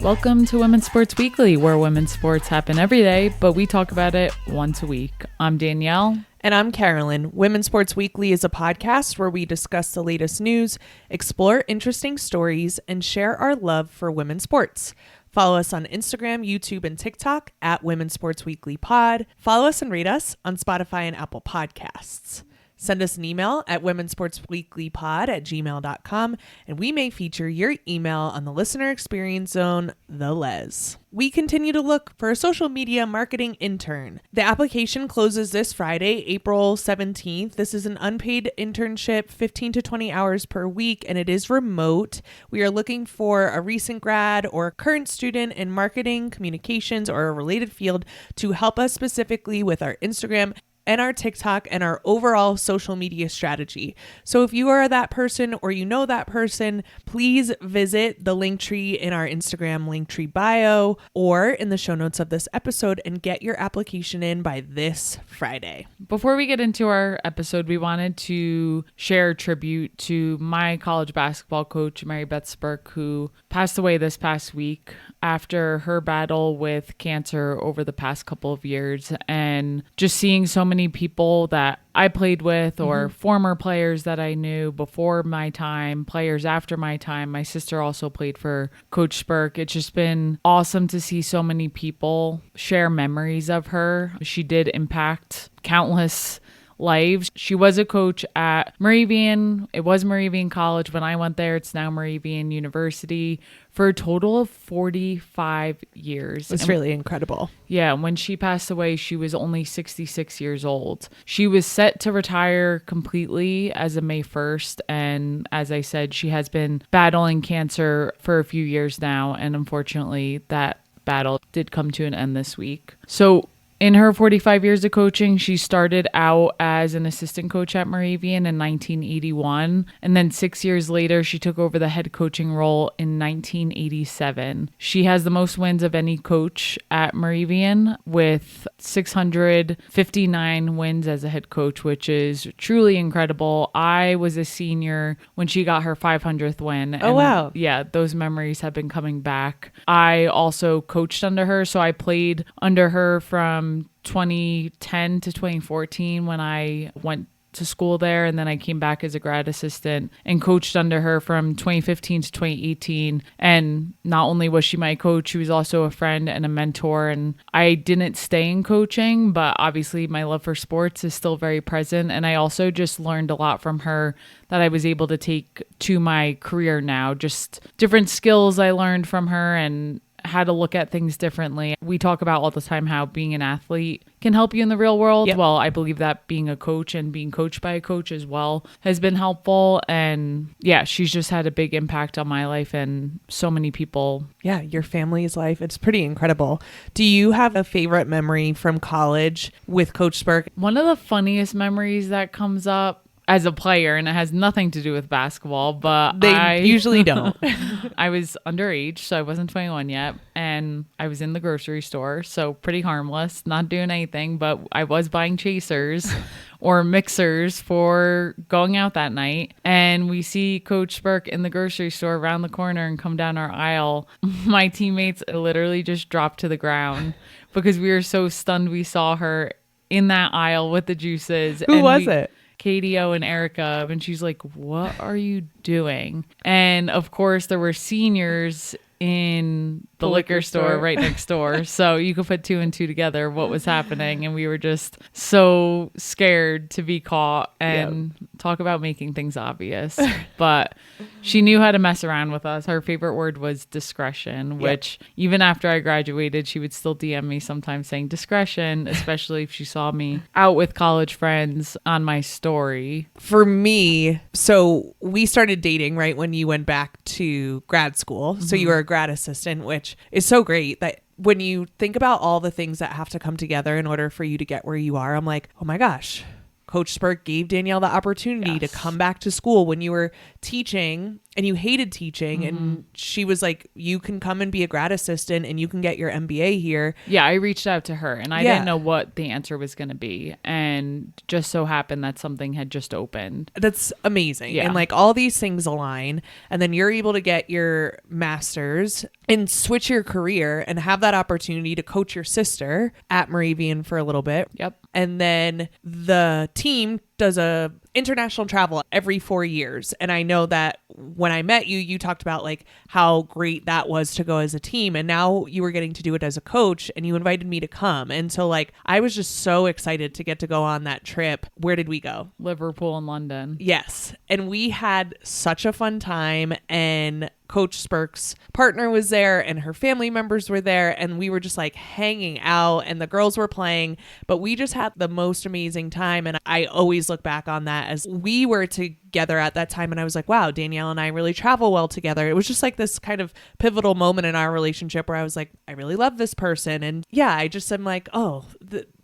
Welcome to Women's Sports Weekly, where women's sports happen every day, but we talk about it once a week. I'm Danielle. And I'm Carolyn. Women's Sports Weekly is a podcast where we discuss the latest news, explore interesting stories, and share our love for women's sports. Follow us on Instagram, YouTube, and TikTok at Women's Sports Weekly Pod. Follow us and rate us on Spotify and Apple Podcasts. Send us an email at womensportsweeklypod@gmail.com, and we may feature your email on the Listener Experience Zone, the Les. We continue to look for a social media marketing intern. The application closes this Friday, April 17th. This is an unpaid internship, 15 to 20 hours per week, and it is remote. We are looking for a recent grad or a current student in marketing, communications, or a related field to help us specifically with our Instagram and our TikTok and our overall social media strategy. So if you are that person or you know that person, please visit the link tree in our Instagram link tree bio or in the show notes of this episode and get your application in by this Friday. Before we get into our episode, we wanted to share a tribute to my college basketball coach, Mary Beth Spirk, who passed away this past week after her battle with cancer over the past couple of years. And just seeing so many people that I played with or former players that I knew before my time, players after my time. My sister also played for Coach Spirk. It's just been awesome to see so many people share memories of her. She did impact countless lives. She was a coach at Moravian. It was Moravian College when I went there. It's now Moravian University for a total of 45 years. It's really incredible. Yeah. When she passed away, she was only 66 years old. She was set to retire completely as of May 1st. And as I said, she has been battling cancer for a few years now. And unfortunately, that battle did come to an end this week. So in her 45 years of coaching, she started out as an assistant coach at Moravian in 1981. And then 6 years later, she took over the head coaching role in 1987. She has the most wins of any coach at Moravian with 659 wins as a head coach, which is truly incredible. I was a senior when she got her 500th win. Oh, wow. Yeah, those memories have been coming back. I also coached under her, so I played under her from 2010 to 2014 when I went to school there, and then I came back as a grad assistant and coached under her from 2015 to 2018. And not only was she my coach, she was also a friend and a mentor. And I didn't stay in coaching, but obviously my love for sports is still very present. And I also just learned a lot from her that I was able to take to my career now. Just different skills I learned from her and how to look at things differently. We talk about all the time how being an athlete can help you in the real world. Yep. Well, I believe that being a coach and being coached by a coach as well has been helpful. And yeah, she's just had a big impact on my life and so many people. Yeah, your family's life. It's pretty incredible. Do you have a favorite memory from college with Coach Spirk? One of the funniest memories that comes up as a player, and it has nothing to do with basketball, but they usually don't. I was underage, so I wasn't 21 yet, and I was in the grocery store, so pretty harmless, not doing anything, but I was buying chasers or mixers for going out that night, and we see Coach Spirk in the grocery store around the corner and come down our aisle. My teammates literally just dropped to the ground because we were so stunned we saw her in that aisle with the juices. Who was it? Katie O and Erica, and she's like, "What are you doing?" And of course there were seniors in the liquor store right next door, so you could put two and two together what was happening, and we were just so scared to be caught. And talk about making things obvious. But she knew how to mess around with us. Her favorite word was discretion, which even after I graduated, she would still DM me sometimes saying discretion, especially if she saw me out with college friends on my story. For me, so we started dating right when you went back to grad school. So you were a grad assistant, which is so great that when you think about all the things that have to come together in order for you to get where you are, I'm like, oh my gosh, Coach Spirk gave Danielle the opportunity to come back to school when you were teaching and you hated teaching. And she was like, you can come and be a grad assistant and you can get your MBA here. Yeah, I reached out to her and I didn't know what the answer was going to be. And just so happened that something had just opened. That's amazing. Yeah. And like all these things align. And then you're able to get your master's and switch your career and have that opportunity to coach your sister at Moravian for a little bit. Yep. And then the team does a international travel every 4 years. And I know that when I met you, you talked about like how great that was to go as a team. And now you were getting to do it as a coach and you invited me to come. And so like, I was just so excited to get to go on that trip. Where did we go? Liverpool and London. Yes. And we had such a fun time, and Coach Spirk's partner was there and her family members were there, and we were just like hanging out and the girls were playing, but we just had the most amazing time. And I always look back on that as we were together at that time. And I was like, wow, Danielle and I really travel well together. It was just like this kind of pivotal moment in our relationship where I was like, I really love this person. And yeah, I just am like, oh,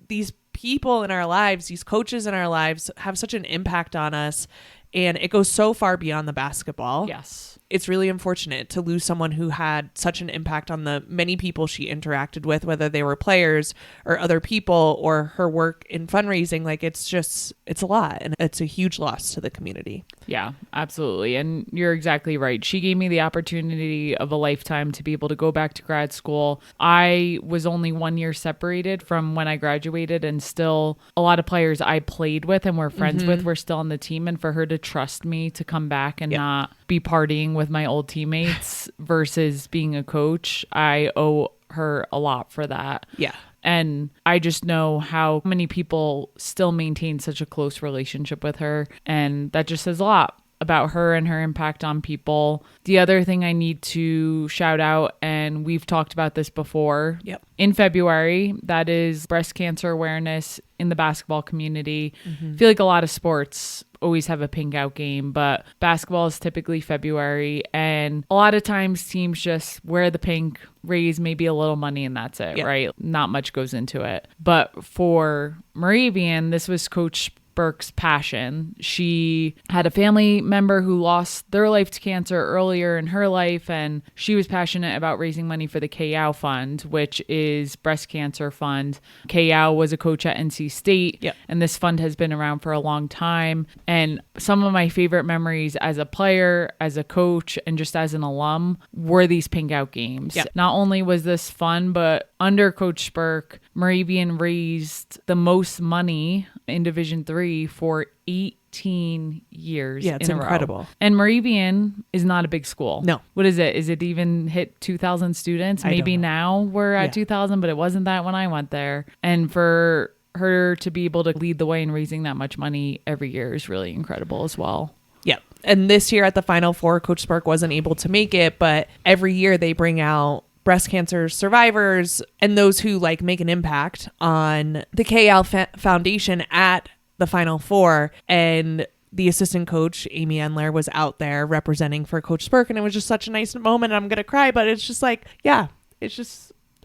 these people in our lives, these coaches in our lives have such an impact on us. And it goes so far beyond the basketball. Yes. It's really unfortunate to lose someone who had such an impact on the many people she interacted with, whether they were players or other people or her work in fundraising. Like it's a lot, and it's a huge loss to the community. Yeah, absolutely. And you're exactly right. She gave me the opportunity of a lifetime to be able to go back to grad school. I was only 1 year separated from when I graduated, and still a lot of players I played with and were friends with were still on the team. And for her to trust me to come back and not be partying with my old teammates versus being a coach, I owe her a lot for that. Yeah. And I just know how many people still maintain such a close relationship with her. And that just says a lot about her and her impact on people. The other thing I need to shout out, and we've talked about this before, in February, that is breast cancer awareness in the basketball community. I feel like a lot of sports always have a pink out game, but basketball is typically February, and a lot of times teams just wear the pink, raise maybe a little money, and that's it, right? Not much goes into it. But for Moravian, this was Coach Spirk's passion. She had a family member who lost their life to cancer earlier in her life, and she was passionate about raising money for the KYAO Fund, which is breast cancer fund. KYAO was a coach at NC State, and this fund has been around for a long time. And some of my favorite memories as a player, as a coach, and just as an alum were these pink out games. Not only was this fun, but under Coach Spirk, Moravian raised the most money in Division III for 18 years. Yeah, it's incredible. And Moravian is not a big school. No. What is it? Is it even hit 2,000 students? Maybe now we're at 2,000, but it wasn't that when I went there. And for her to be able to lead the way in raising that much money every year is really incredible as well. Yeah. And this year at the Final Four, Coach Spirk wasn't able to make it, but every year they bring out breast cancer survivors and those who like make an impact on the KYAO Foundation at the Final Four. And the assistant coach, Amy Endler, was out there representing for Coach Spirk. And it was just such a nice moment. I'm going to cry, but it's just like,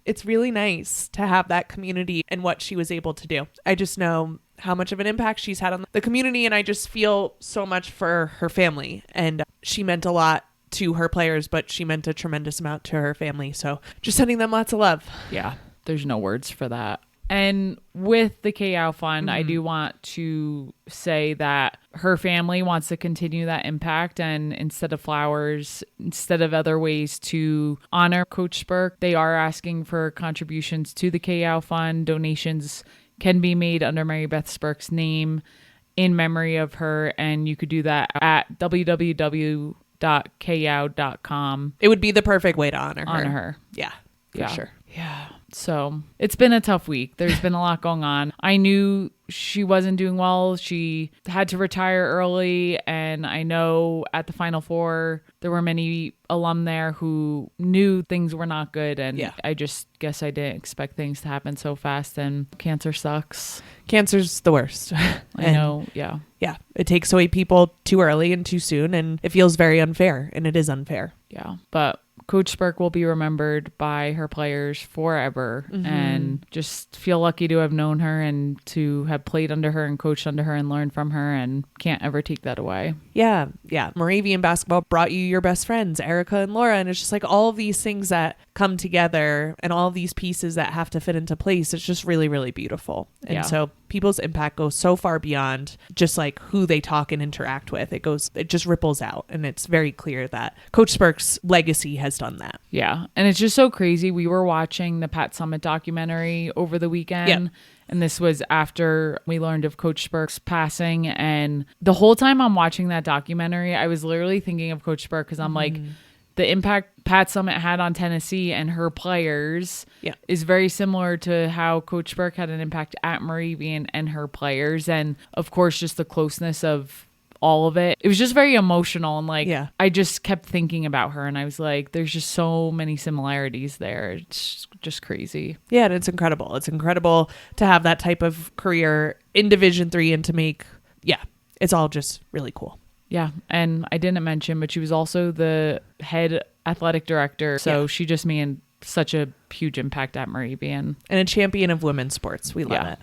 it's really nice to have that community and what she was able to do. I just know how much of an impact she's had on the community. And I just feel so much for her family. And she meant a lot to her players, but she meant a tremendous amount to her family. So just sending them lots of love. Yeah, there's no words for that. And with the KYAO Fund, I do want to say that her family wants to continue that impact. And instead of flowers, instead of other ways to honor Coach Spirk, they are asking for contributions to the KYAO Fund. Donations can be made under Mary Beth Spirk's name in memory of her. And you could do that at www.kyao.com. It would be the perfect way to honor her. Yeah, for sure. Yeah. So it's been a tough week. There's been a lot going on. I knew she wasn't doing well. She had to retire early. And I know at the Final Four, there were many alum there who knew things were not good. And I just guess I didn't expect things to happen so fast. And cancer sucks. Cancer's the worst. I know. Yeah. Yeah. It takes away people too early and too soon. And it feels very unfair. And it is unfair. Yeah. But Coach Spirk will be remembered by her players forever, and just feel lucky to have known her and to have played under her and coached under her and learned from her, and can't ever take that away. Yeah. Moravian basketball brought you your best friends, Erica and Laura, and it's just like all of these things that come together and all of these pieces that have to fit into place. It's just really, really beautiful. And so people's impact goes so far beyond just like who they talk and interact with. It just ripples out, and it's very clear that Coach Spirk's legacy has done that. Yeah. And it's just so crazy. We were watching the Pat Summitt documentary over the weekend. Yep. And this was after we learned of Coach Spirk's passing. And the whole time I'm watching that documentary, I was literally thinking of Coach Spirk, because I'm like, the impact Pat Summitt had on Tennessee and her players is very similar to how Coach Spirk had an impact at Moravian and her players. And of course, just the closeness of all of it. It was just very emotional. And like, I just kept thinking about her, and I was like, there's just so many similarities there. It's just crazy. Yeah. And it's incredible. It's incredible to have that type of career in Division III and to make, it's all just really cool. Yeah. And I didn't mention, but she was also the head athletic director. So she just made such a huge impact at Moravian. And a champion of women's sports. We love it.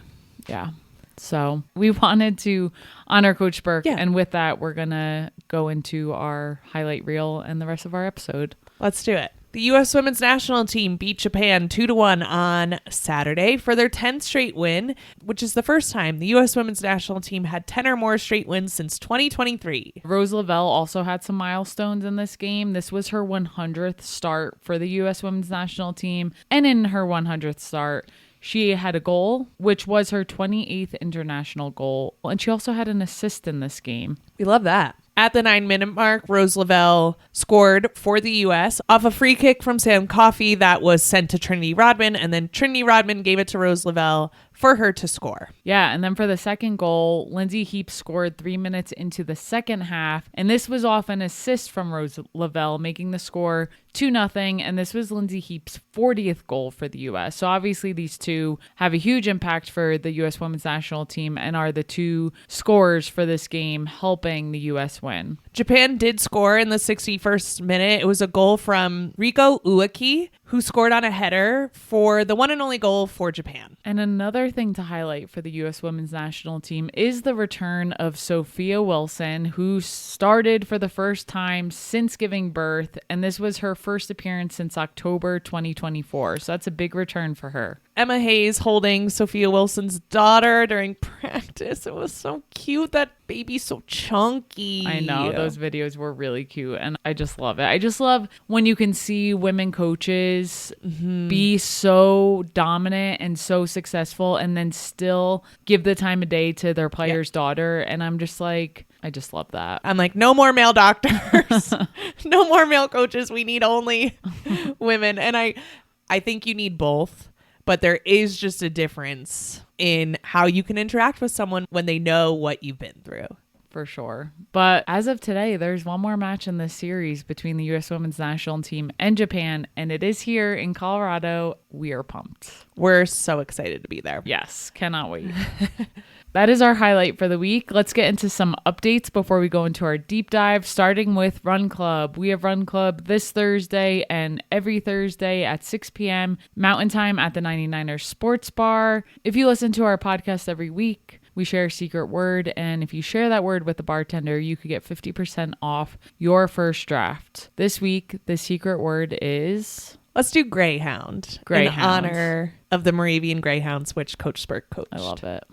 Yeah. So we wanted to honor Coach Spirk. And with that, we're going to go into our highlight reel and the rest of our episode. Let's do it. The U.S. Women's National Team beat Japan 2-1 on Saturday for their 10th straight win, which is the first time the U.S. Women's National Team had 10 or more straight wins since 2023. Rose Lavelle also had some milestones in this game. This was her 100th start for the U.S. Women's National Team. And in her 100th start, she had a goal, which was her 28th international goal. And she also had an assist in this game. We love that. At the 9-minute mark, Rose Lavelle scored for the U.S. off a free kick from Sam Coffey that was sent to Trinity Rodman, and then Trinity Rodman gave it to Rose Lavelle for her to score. Yeah, and then for the second goal, Lindsey Heaps scored 3 minutes into the second half, and this was off an assist from Rose Lavelle, making the score 2-0, and this was Lindsey Heaps' 40th goal for the U.S. So obviously these two have a huge impact for the U.S. Women's National Team and are the two scorers for this game, helping the U.S. win. Japan did score in the 61st minute. It was a goal from Riko Ueki, who scored on a header for the one and only goal for Japan. And another thing to highlight for the U.S. Women's National Team is the return of Sophia Wilson, who started for the first time since giving birth, and this was her first appearance since October 2024. So that's a big return for her. Emma Hayes holding Sophia Wilson's daughter during practice. It was so cute. That baby's so chunky. I know. Those videos were really cute, and I just love it. I just love when you can see women coaches be so dominant and so successful and then still give the time of day to their player's daughter. And I'm just like, I just love that. I'm like, no more male doctors. No more male coaches. We need only women. And I think you need both. But there is just a difference in how you can interact with someone when they know what you've been through. For sure. But as of today, there's one more match in this series between the U.S. Women's National Team and Japan, and it is here in Colorado. We are pumped. We're so excited to be there. Yes, cannot wait. That is our highlight for the week. Let's get into some updates before we go into our deep dive, starting with Run Club. We have Run Club this Thursday and every Thursday at 6 p.m. Mountain Time at the 99ers Sports Bar. If you listen to our podcast every week, we share a secret word, and if you share that word with the bartender, you could get 50% off your first draft. This week, the secret word is... Let's do Greyhound. In honor of the Moravian Greyhounds, which Coach Spirk coached. I love it.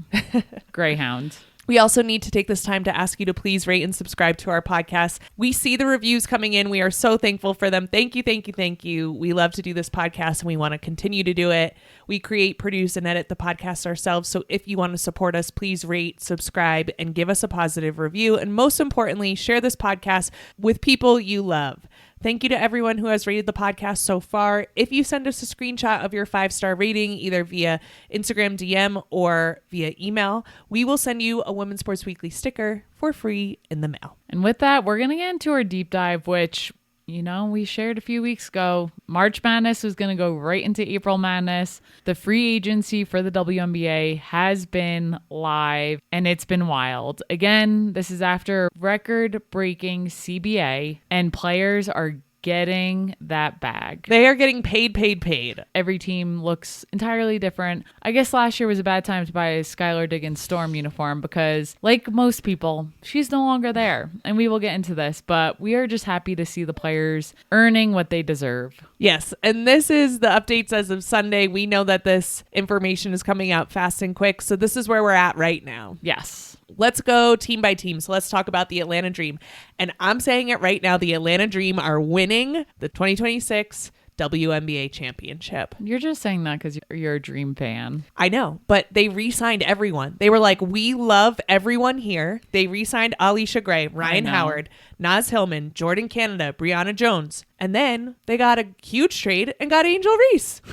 Greyhound. We also need to take this time to ask you to please rate and subscribe to our podcast. We see the reviews coming in. We are so thankful for them. Thank you, thank you, thank you. We love to do this podcast and we want to continue to do it. We create, produce, and edit the podcast ourselves. So if you want to support us, please rate, subscribe, and give us a positive review. And most importantly, share this podcast with people you love. Thank you to everyone who has rated the podcast so far. If you send us a screenshot of your 5-star rating, either via Instagram DM or via email, we will send you a Women's Sports Weekly sticker for free in the mail. And with that, we're going to get into our deep dive, which, you know, we shared a few weeks ago. March Madness was going to go right into April Madness. The free agency for the WNBA has been live, and it's been wild. Again, this is after record-breaking CBA, and players are getting that bag. They are getting paid. Every team looks entirely different. I guess last year was a bad time to buy a Skylar Diggins Storm uniform because, like most people, she's no longer there. And we will get into this, but we are just happy to see the players earning what they deserve. Yes, and this is the updates as of Sunday. We know that this information is coming out fast and quick, so this is where we're at right now. Yes. Let's go team by team. So let's talk about the Atlanta Dream. And I'm saying it right now, the Atlanta Dream are winning the 2026 WNBA championship. You're just saying that because you're a Dream fan. I know, but they re-signed everyone. They were like, we love everyone here. They re-signed Alicia Gray, Ryan Howard, Naz Hillman, Jordan Canada, Brianna Jones. And then they got a huge trade and got Angel Reese.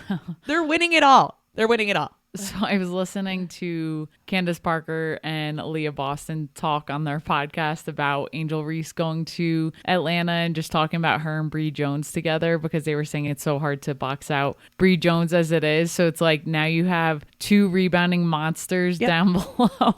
They're winning it all. So I was listening to Candace Parker and Aaliyah Boston talk on their podcast about Angel Reese going to Atlanta and just talking about her and Bree Jones together because they were saying it's so hard to box out Bree Jones as it is. So it's like now you have two rebounding monsters down below.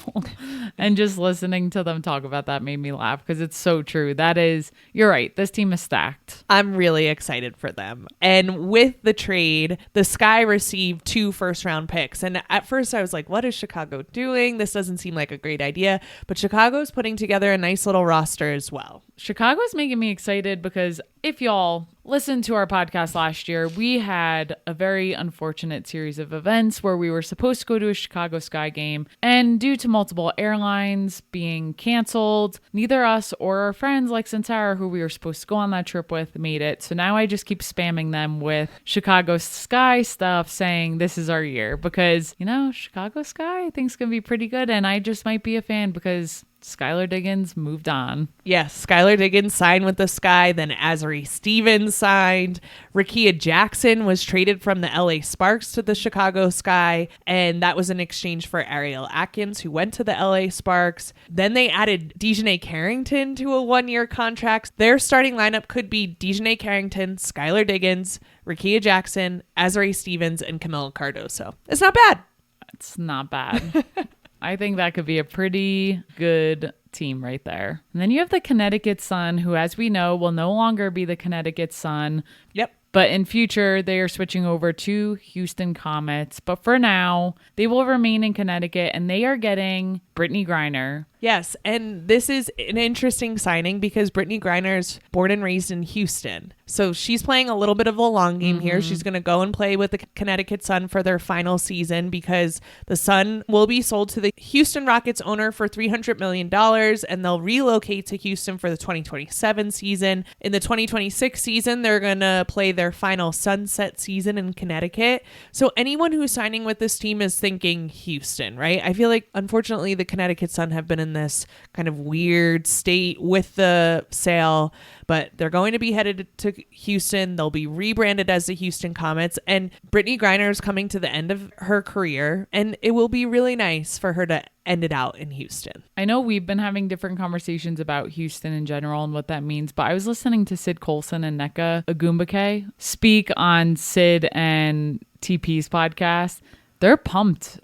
And just listening to them talk about that made me laugh because it's so true. That is, you're right. This team is stacked. I'm really excited for them. And with the trade, the Sky received 2 first-round picks. And at first I was like, what is Chicago doing? This doesn't seem like a great idea. But Chicago's putting together a nice little roster as well. Chicago's making me excited because if y'all listened to our podcast last year, we had a very unfortunate series of events where we were supposed to go to a Chicago Sky game. And due to multiple airlines being canceled, neither us or our friends like Santara, who we were supposed to go on that trip with, made it. So now I just keep spamming them with Chicago Sky stuff saying this is our year because, you know, Chicago Sky I think is going to be pretty good. And I just might be a fan because Skylar Diggins moved on. Yes, Skylar Diggins signed with the Sky. Then Azari Stevens signed. Rickea Jackson was traded from the LA Sparks to the Chicago Sky. And that was in exchange for Ariel Atkins, who went to the LA Sparks. Then they added Dejanay Carrington to a 1-year contract. Their starting lineup could be Dejanay Carrington, Skylar Diggins, Rickea Jackson, Azari Stevens, and Camila Cardoso. It's not bad. It's not bad. I think that could be a pretty good team right there. And then you have the Connecticut Sun, who, as we know, will no longer be the Connecticut Sun. Yep. But in future, they are switching over to Houston Comets. But for now, they will remain in Connecticut, and they are getting Brittany Griner. Yes, and this is an interesting signing because Brittany Griner is born and raised in Houston. So she's playing a little bit of a long game here. She's going to go and play with the Connecticut Sun for their final season because the Sun will be sold to the Houston Rockets owner for $300 million, and they'll relocate to Houston for the 2027 season. In the 2026 season, they're going to play their final sunset season in Connecticut. So anyone who's signing with this team is thinking Houston, right? I feel like, unfortunately, the Connecticut Sun have been in this kind of weird state with the sale, but they're going to be headed to Houston. They'll be rebranded as the Houston Comets, and Brittany Griner is coming to the end of her career, and it will be really nice for her to end it out in Houston. I know we've been having different conversations about Houston in general and what that means, but I was listening to Sid Colson and Nneka Agumbake speak on Sid and TP's podcast. They're pumped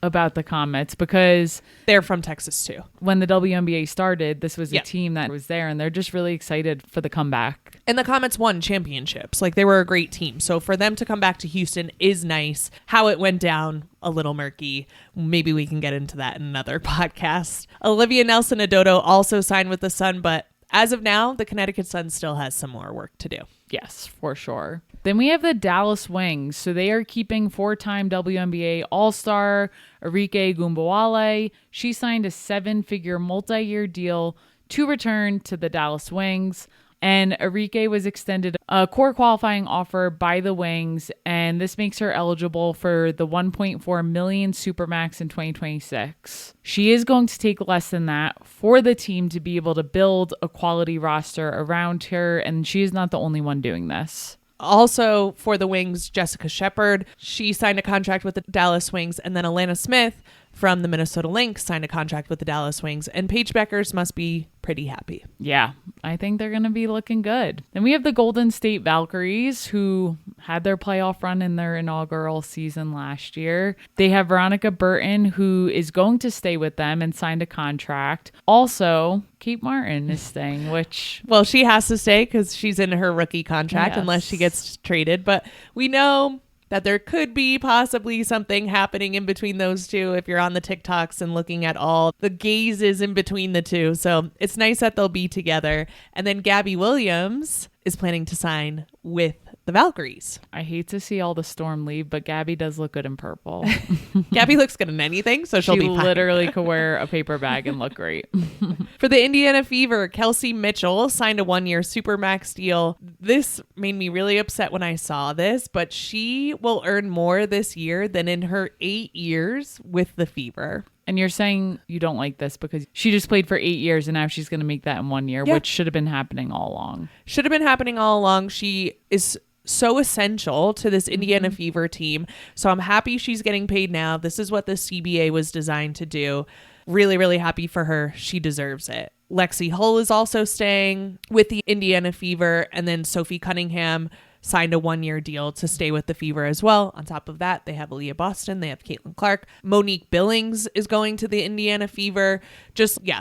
about the Comets because they're from Texas too. When the WNBA started, this was a team that was there, and they're just really excited for the comeback. And the Comets won championships. Like, they were a great team. So for them to come back to Houston is nice. How it went down, a little murky. Maybe we can get into that in another podcast. Olivia Nelson-Ododo also signed with the Sun, but as of now, the Connecticut Sun still has some more work to do. Yes, for sure. Then we have the Dallas Wings. So they are keeping 4-time WNBA All-Star Arike Gumbawale. She signed a 7-figure multi-year deal to return to the Dallas Wings. And Arike was extended a core qualifying offer by the Wings, and this makes her eligible for the $1.4 million Supermax in 2026. She is going to take less than that for the team to be able to build a quality roster around her, and she is not the only one doing this. Also for the Wings, Jessica Shepard, she signed a contract with the Dallas Wings, and then Alana Smith from the Minnesota Lynx signed a contract with the Dallas Wings, and Paige Beckers must be pretty happy. Yeah, I think they're going to be looking good. Then we have the Golden State Valkyries, who had their playoff run in their inaugural season last year. They have Veronica Burton, who is going to stay with them and signed a contract. Also, Kate Martin is staying, which... Well, she has to stay because she's in her rookie contract unless she gets traded. But we know that there could be possibly something happening in between those two if you're on the TikToks and looking at all the gazes in between the two. So it's nice that they'll be together. And then Gabby Williams is planning to sign with the Valkyries. I hate to see all the Storm leave, but Gabby does look good in purple. Gabby looks good in anything, so she'll be fine. She literally could wear a paper bag and look great. For the Indiana Fever, Kelsey Mitchell signed a 1-year Supermax deal. This made me really upset when I saw this, but she will earn more this year than in her 8 years with the Fever. And you're saying you don't like this because she just played for 8 years and now she's going to make that in 1 year, which should have been happening all along. Should have been happening all along. She is so essential to this Indiana Fever team. So I'm happy she's getting paid now. This is what the CBA was designed to do. Really, really happy for her. She deserves it. Lexi Hull is also staying with the Indiana Fever. And then Sophie Cunningham signed a 1-year deal to stay with the Fever as well. On top of that, they have Aaliyah Boston. They have Caitlin Clark. Monique Billings is going to the Indiana Fever.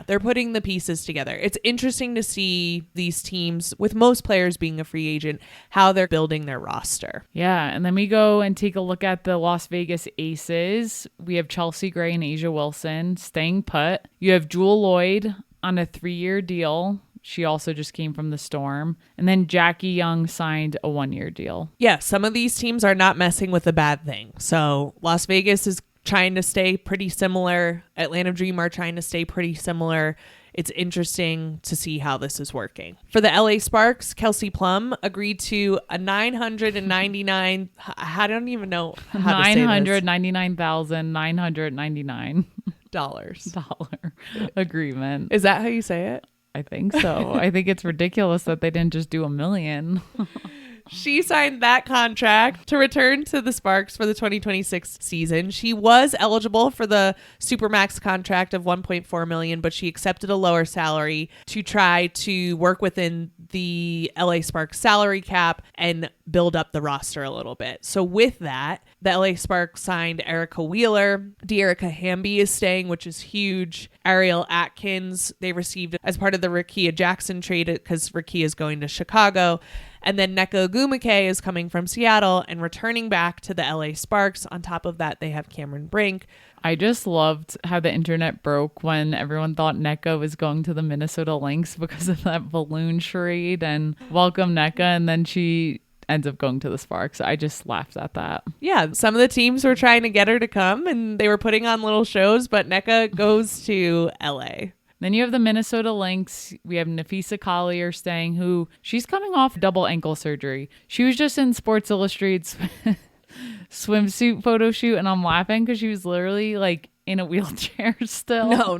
They're putting the pieces together. It's interesting to see these teams, with most players being a free agent, how they're building their roster. Yeah, and then we go and take a look at the Las Vegas Aces. We have Chelsea Gray and Asia Wilson staying put. You have Jewel Lloyd on a 3-year deal. She also just came from the Storm. And then Jackie Young signed a 1-year deal. Yeah, some of these teams are not messing with a bad thing. So Las Vegas is trying to stay pretty similar. Atlanta Dream are trying to stay pretty similar. It's interesting to see how this is working. For the LA Sparks, Kelsey Plum agreed to a $999. I don't even know how to say this. $999,999 dollar agreement. Is that how you say it? I think so. I think it's ridiculous that they didn't just do $1 million. She signed that contract to return to the Sparks for the 2026 season. She was eligible for the Supermax contract of $1.4 million, but she accepted a lower salary to try to work within the LA Sparks salary cap and build up the roster a little bit. So with that, the LA Sparks signed Erica Wheeler. De'Erica Hamby is staying, which is huge. Ariel Atkins, they received as part of the Rakia Jackson trade because Rakia is going to Chicago. And then Nneka Ogwumike is coming from Seattle and returning back to the LA Sparks. On top of that, they have Cameron Brink. I just loved how the internet broke when everyone thought Nneka was going to the Minnesota Lynx because of that balloon charade and welcome Nneka. And then she ends up going to the Sparks. I just laughed at that. Yeah, some of the teams were trying to get her to come and they were putting on little shows, but Nneka goes to LA. Then you have the Minnesota Lynx. We have Nafisa Collier staying, who she's coming off double ankle surgery. She was just in Sports Illustrated's swimsuit photo shoot, and I'm laughing because she was literally like in a wheelchair still. No.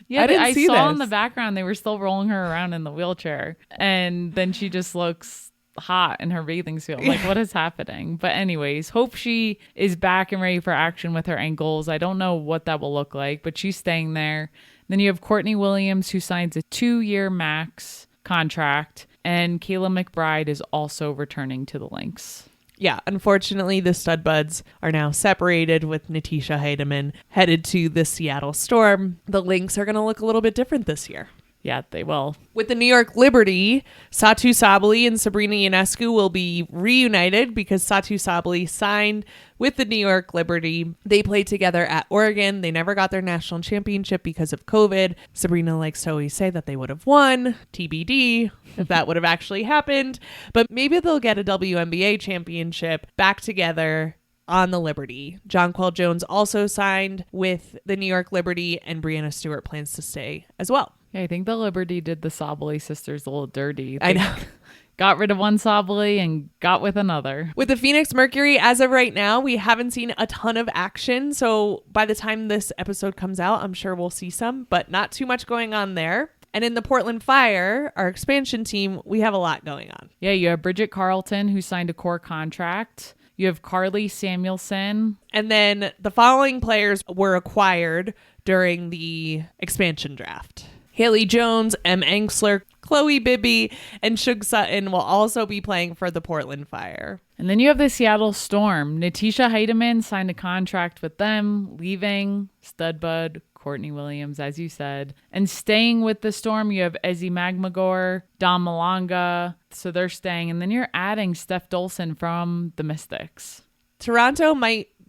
Yeah, I saw in the background they were still rolling her around in the wheelchair, and then she just looks hot in her bathing suit. I'm like, what is happening? But anyways, hope she is back and ready for action with her ankles. I don't know what that will look like, but she's staying there. Then you have Courtney Williams, who signs a 2-year max contract, and Kayla McBride is also returning to the Lynx. Yeah, unfortunately, the Stud Buds are now separated, with Natisha Heidemann headed to the Seattle Storm. The Lynx are going to look a little bit different this year. Yeah, they will. With the New York Liberty, Satu Sabali and Sabrina Ionescu will be reunited because Satu Sabali signed with the New York Liberty. They played together at Oregon. They never got their national championship because of COVID. Sabrina likes to always say that they would have won. TBD if that would have actually happened. But maybe they'll get a WNBA championship back together on the Liberty. Jonquel Jones also signed with the New York Liberty, and Brianna Stewart plans to stay as well. Yeah, I think the Liberty did the Sabali sisters a little dirty. I know. Got rid of one Sabali and got with another. With the Phoenix Mercury, as of right now, we haven't seen a ton of action. So by the time this episode comes out, I'm sure we'll see some, but not too much going on there. And in the Portland Fire, our expansion team, we have a lot going on. Yeah, you have Bridget Carlton, who signed a core contract. You have Carly Samuelson. And then the following players were acquired during the expansion draft: Haley Jones, M. Angsler, Chloe Bibby and Shug Sutton will also be playing for the Portland Fire. And then you have the Seattle Storm. Natisha Heidemann signed a contract with them, leaving stud bud Courtney Williams, as you said. And staying with the Storm, you have Ezzy Magmagor, Dom Malanga. So they're staying. And then you're adding Steph Dolson from the Mystics. Toronto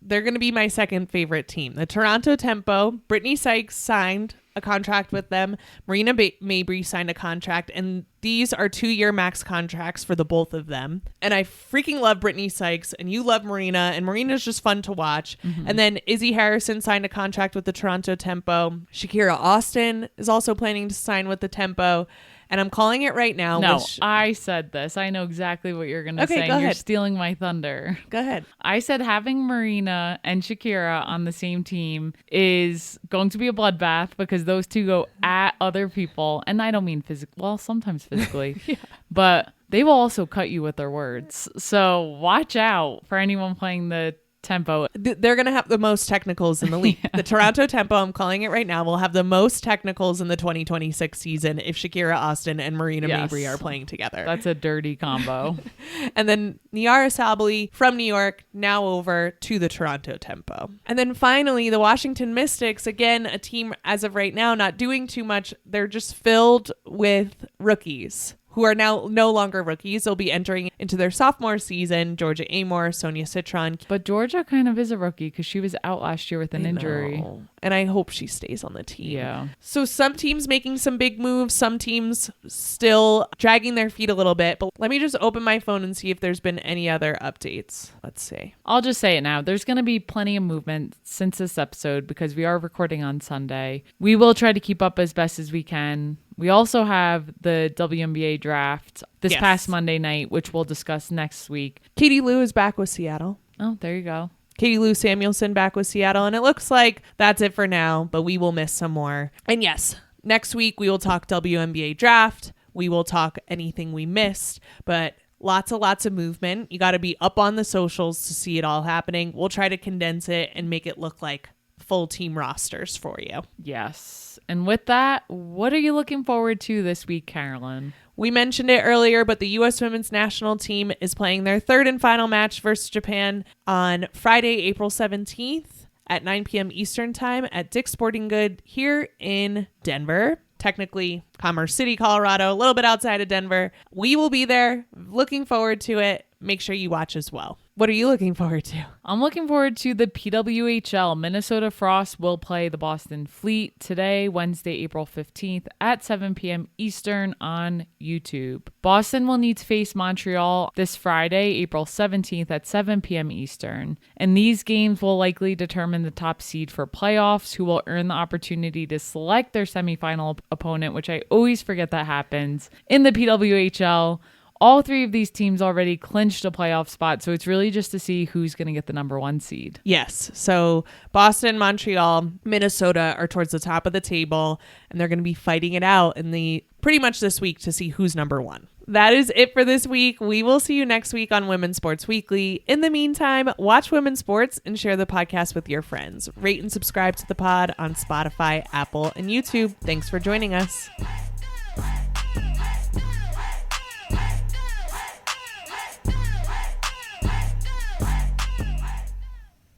they're going to be my second favorite team. The Toronto Tempo. Brittany Sykes signed a contract with them. Marina Mabry signed a contract, and these are 2-year max contracts for the both of them. And I freaking love Brittany Sykes, and you love Marina, and Marina's just fun to watch. Mm-hmm. And then Izzy Harrison signed a contract with the Toronto Tempo. Shakira Austin is also planning to sign with the Tempo. And I'm calling it right now. No, I said this. I know exactly what you're going to say. Go ahead. You're stealing my thunder. Go ahead. I said having Marina and Shakira on the same team is going to be a bloodbath because those two go at other people. And I don't mean physically. Well, sometimes physically. Yeah. But they will also cut you with their words. So watch out for anyone playing the Tempo. They're going to have the most technicals in the league. Yeah. The Toronto Tempo, I'm calling it right now, will have the most technicals in the 2026 season if Shakira Austin and Marina Mabry are playing together. That's a dirty combo. And then Niara Sabally from New York, now over to the Toronto Tempo. And then finally, the Washington Mystics, again, a team as of right now not doing too much. They're just filled with rookies who are now no longer rookies. They'll be entering into their sophomore season. Georgia Amor, Sonia Citron. But Georgia kind of is a rookie because she was out last year with an injury. And I hope she stays on the team. Yeah. So some teams making some big moves, some teams still dragging their feet a little bit. But let me just open my phone and see if there's been any other updates. Let's see. I'll just say it now. There's going to be plenty of movement since this episode because we are recording on Sunday. We will try to keep up as best as we can. We also have the WNBA draft this past Monday night, which we'll discuss next week. Katie Lou is back with Seattle. Oh, there you go. Katie Lou Samuelson back with Seattle. And it looks like that's it for now, but we will miss some more. And yes, next week we will talk WNBA draft. We will talk anything we missed, but lots of movement. You got to be up on the socials to see it all happening. We'll try to condense it and make it look like full team rosters for you. Yes. And with that, what are you looking forward to this week, Carolyn? We mentioned it earlier, but the U.S. women's national team is playing their third and final match versus Japan on Friday, April 17th at 9 p.m. Eastern time at Dick's Sporting Goods here in Denver. Technically, Commerce City, Colorado, a little bit outside of Denver. We will be there. Looking forward to it. Make sure you watch as well. What are you looking forward to? I'm looking forward to the PWHL. Minnesota Frost will play the Boston Fleet today, Wednesday, April 15th at 7 p.m. Eastern on YouTube. Boston will need to face Montreal this Friday, April 17th at 7 p.m. Eastern. And these games will likely determine the top seed for playoffs, who will earn the opportunity to select their semifinal opponent, which I always forget that happens in the PWHL. All three of these teams already clinched a playoff spot, so it's really just to see who's going to get the number one seed. Yes. So Boston, Montreal, Minnesota are towards the top of the table, and they're going to be fighting it out in pretty much this week to see who's number one. That is it for this week. We will see you next week on Women's Sports Weekly. In the meantime, watch women's sports and share the podcast with your friends. Rate and subscribe to the pod on Spotify, Apple, and YouTube. Thanks for joining us.